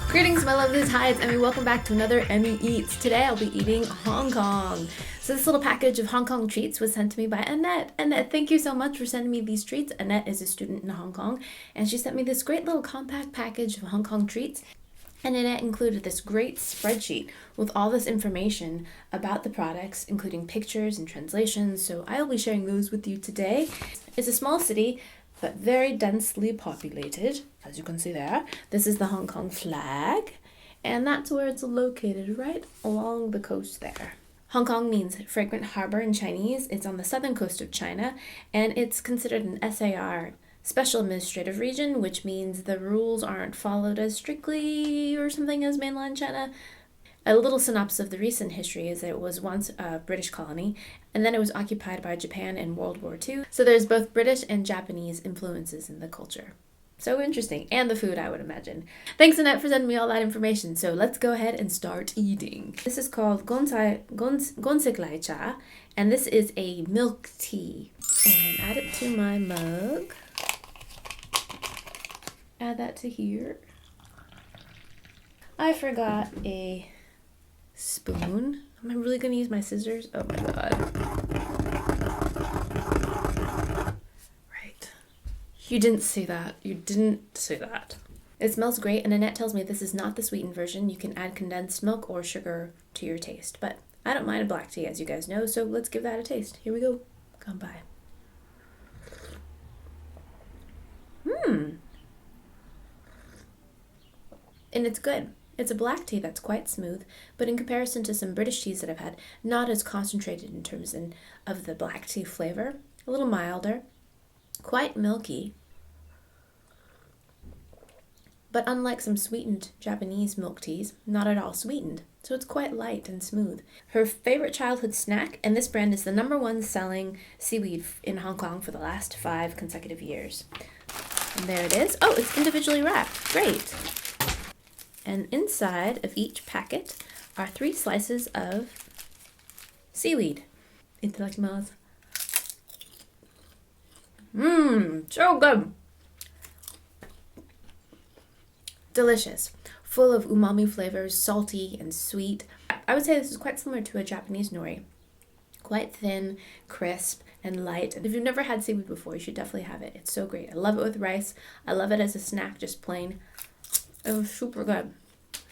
Greetings, my lovelies. Hi, it's Emmy. Welcome back to another Emmy Eats. Today I'll be eating Hong Kong. So this little package of Hong Kong treats was sent to me by Annette. Annette, thank you so much for sending me these treats. Annette is a student in Hong Kong, and she sent me this great little compact package of Hong Kong treats. And Annette included this great spreadsheet with all this information about the products, including pictures and translations. So I'll be sharing those with you today. It's a small city, but very densely populated, as you can see there. This is the Hong Kong flag, and that's where it's located, right along the coast there. Hong Kong means fragrant harbor in Chinese. It's on the southern coast of China, and it's considered an SAR, Special Administrative Region, which means the rules aren't followed as strictly or something as mainland China. A little synopsis of the recent history is that it was once a British colony, and then it was occupied by Japan in World War II. So there's both British and Japanese influences in the culture. So interesting. And the food, I would imagine. Thanks, Annette, for sending me all that information. So let's go ahead and start eating. This is called Gonsik Cha, and this is a milk tea. And add it to my mug. Add that to here. I forgot a spoon. Am I really going to use my scissors? Oh my god. Right. You didn't see that. You didn't see that. It smells great, and Annette tells me this is not the sweetened version. You can add condensed milk or sugar to your taste, but I don't mind a black tea, as you guys know, so let's give that a taste. Here we go. Come by. And it's good. It's a black tea that's quite smooth, but in comparison to some British teas that I've had, not as concentrated in terms of the black tea flavor. A little milder, quite milky, but unlike some sweetened Japanese milk teas, not at all sweetened. So it's quite light and smooth. Her favorite childhood snack, and this brand is the #1 selling seaweed in Hong Kong for the last 5 consecutive years. And there it is. Oh, it's individually wrapped. Great. And inside of each packet are 3 slices of seaweed. Itadakimasu. So good. Delicious. Full of umami flavors, salty and sweet. I would say this is quite similar to a Japanese nori. Quite thin, crisp, and light. And if you've never had seaweed before, you should definitely have it. It's so great. I love it with rice. I love it as a snack, just plain. It was super good.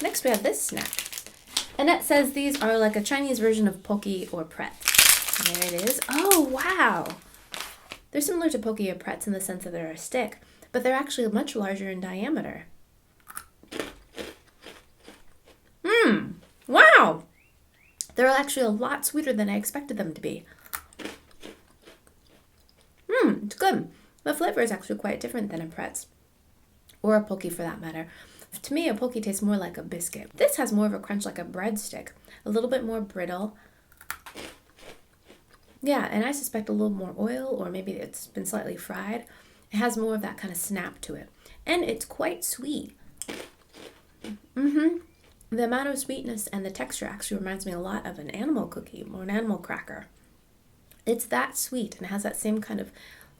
Next, we have this snack. Annette says these are like a Chinese version of poke or pretz. There it is. Oh, wow. They're similar to poke or pretz in the sense that they're a stick, but they're actually much larger in diameter. Wow. They're actually a lot sweeter than I expected them to be. It's good. The flavor is actually quite different than a pretz, or a poke for that matter. To me, a poke tastes more like a biscuit. This has more of a crunch like a breadstick, a little bit more brittle. Yeah, and I suspect a little more oil, or maybe it's been slightly fried. It has more of that kind of snap to it. And it's quite sweet. The amount of sweetness and the texture actually reminds me a lot of an animal cookie or an animal cracker. It's that sweet and it has that same kind of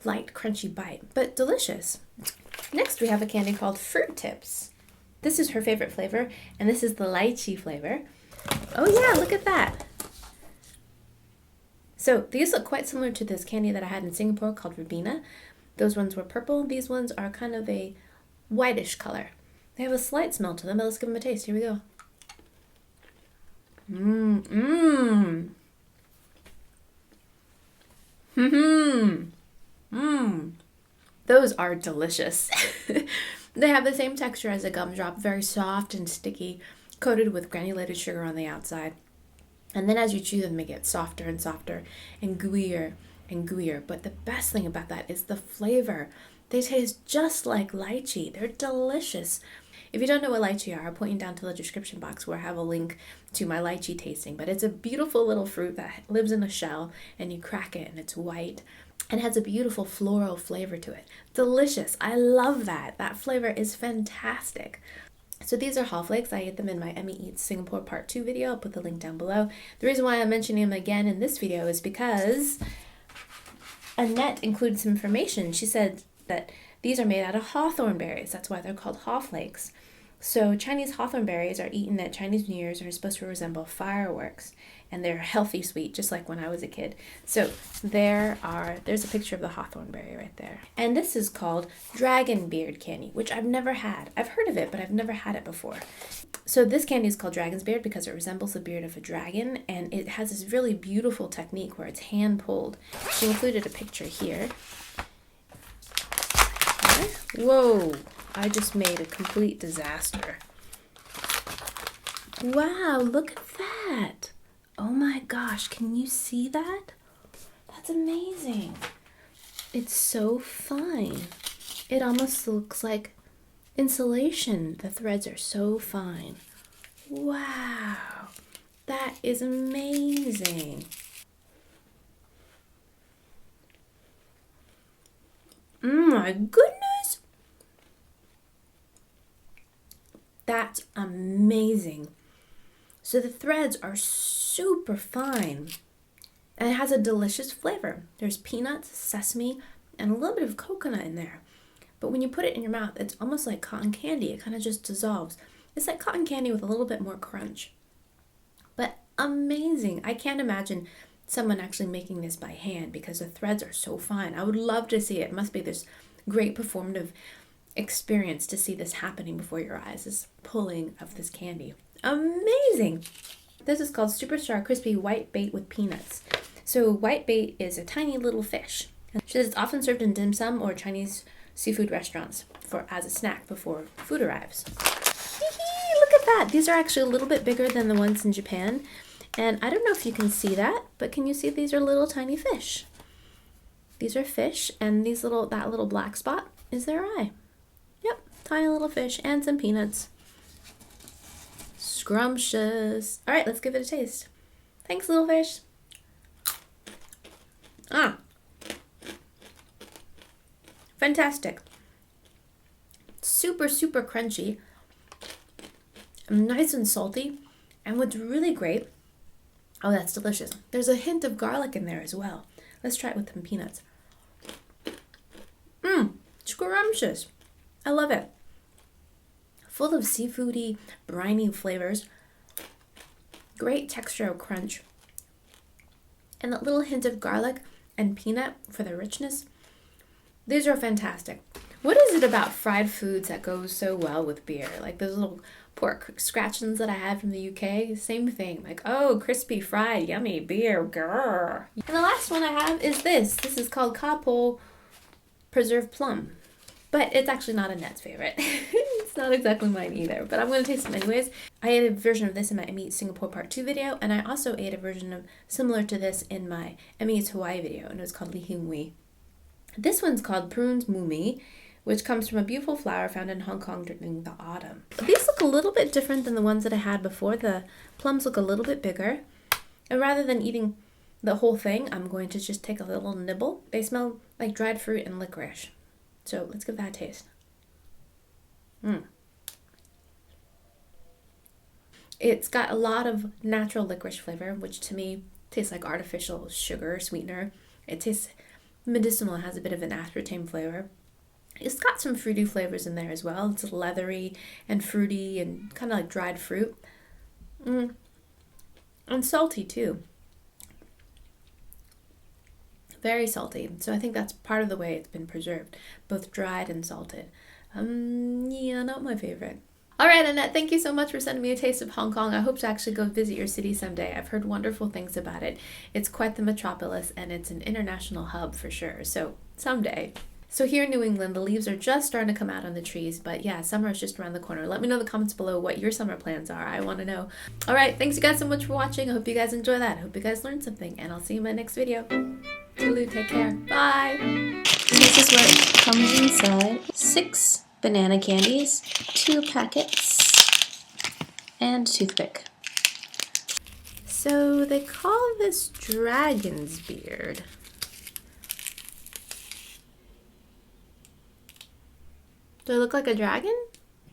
light, crunchy bite, but delicious. Next, we have a candy called Fruit Tips. This is her favorite flavor, and this is the lychee flavor. Oh yeah, look at that. So these look quite similar to this candy that I had in Singapore called Ribena. Those ones were purple. These ones are kind of a whitish color. They have a slight smell to them, but let's give them a taste. Here we go. Those are delicious. They have the same texture as a gumdrop, very soft and sticky, coated with granulated sugar on the outside. And then as you chew them, they get softer and softer and gooier and gooier. But the best thing about that is the flavor. They taste just like lychee. They're delicious. If you don't know what lychee are, I'll point you down to the description box where I have a link to my lychee tasting. But it's a beautiful little fruit that lives in a shell, and you crack it and it's white and has a beautiful floral flavor to it. Delicious. I love that. That flavor is fantastic. So these are haw flakes. I ate them in my Emmy Eats Singapore Part 2 video. I'll put the link down below. The reason why I'm mentioning them again in this video is because Annette included some information. She said that these are made out of hawthorn berries. That's why they're called haw flakes. So Chinese hawthorn berries are eaten at Chinese New Year's and are supposed to resemble fireworks. And they're healthy sweet, just like when I was a kid. So there's a picture of the hawthorn berry right there. And this is called dragon beard candy, which I've never had. I've heard of it, but I've never had it before. So this candy is called dragon's beard because it resembles the beard of a dragon, and it has this really beautiful technique where it's hand pulled. She included a picture here. Whoa, I just made a complete disaster. Wow, look at that. Oh my gosh, can you see that? That's amazing. It's so fine. It almost looks like insulation. The threads are so fine. Wow, that is amazing. My goodness. That's amazing. So the threads are super fine, and it has a delicious flavor. There's peanuts, sesame, and a little bit of coconut in there. But when you put it in your mouth, it's almost like cotton candy. It kind of just dissolves. It's like cotton candy with a little bit more crunch. But amazing. I can't imagine someone actually making this by hand because the threads are so fine. I would love to see it. It must be this great performative experience to see this happening before your eyes, this pulling of this candy. Amazing. This is called Superstar Crispy White Bait with Peanuts. So white bait is a tiny little fish. It's often served in dim sum or Chinese seafood restaurants as a snack before food arrives. Look at that. These are actually a little bit bigger than the ones in Japan. And I don't know if you can see that, but can you see these are little tiny fish? These are fish, and that little black spot is their eye. Yep, tiny little fish and some peanuts. Scrumptious. All right, let's give it a taste. Thanks, little fish. Fantastic. Super, super crunchy. Nice and salty. And what's really great, oh, that's delicious. There's a hint of garlic in there as well. Let's try it with some peanuts. Scrumptious. I love it. Full of seafoody, briny flavors. Great texture of crunch. And that little hint of garlic and peanut for the richness. These are fantastic. What is it about fried foods that goes so well with beer? Like those little pork scratchings that I had from the UK, same thing. Like, oh, crispy, fried, yummy beer, grrr. And the last one I have is this. This is called Koppel Plum. But it's actually not Annette's favorite. It's not exactly mine either, but I'm going to taste them anyways. I ate a version of this in my Emmy Eats Singapore Part 2 video, and I also ate a version of similar to this in my Emmy Eats Hawaii video, and it was called Lychee. This one's called Prunes Bumi, which comes from a beautiful flower found in Hong Kong during the autumn. These look a little bit different than the ones that I had before. The plums look a little bit bigger. And rather than eating the whole thing, I'm going to just take a little nibble. They smell like dried fruit and licorice. So let's give that a taste. It's got a lot of natural licorice flavor, which to me tastes like artificial sugar sweetener. It tastes medicinal. It has a bit of an aspartame flavor. It's got some fruity flavors in there as well. It's leathery and fruity and kind of like dried fruit. And salty too. Very salty. So I think that's part of the way it's been preserved, both dried and salted. Yeah, not my favorite. All right, Annette, thank you so much for sending me a taste of Hong Kong. I hope to actually go visit your city someday. I've heard wonderful things about it. It's quite the metropolis, and it's an international hub for sure. So someday. So here in New England, the leaves are just starting to come out on the trees, but yeah, summer is just around the corner. Let me know in the comments below what your summer plans are. I want to know. All right, thanks you guys so much for watching. I hope you guys enjoy that. I hope you guys learned something, and I'll see you in my next video. Toodaloo, take care. Bye. This is what comes inside. 6 banana candies, 2 packets, and toothpick. So they call this dragon's beard. Do I look like a dragon?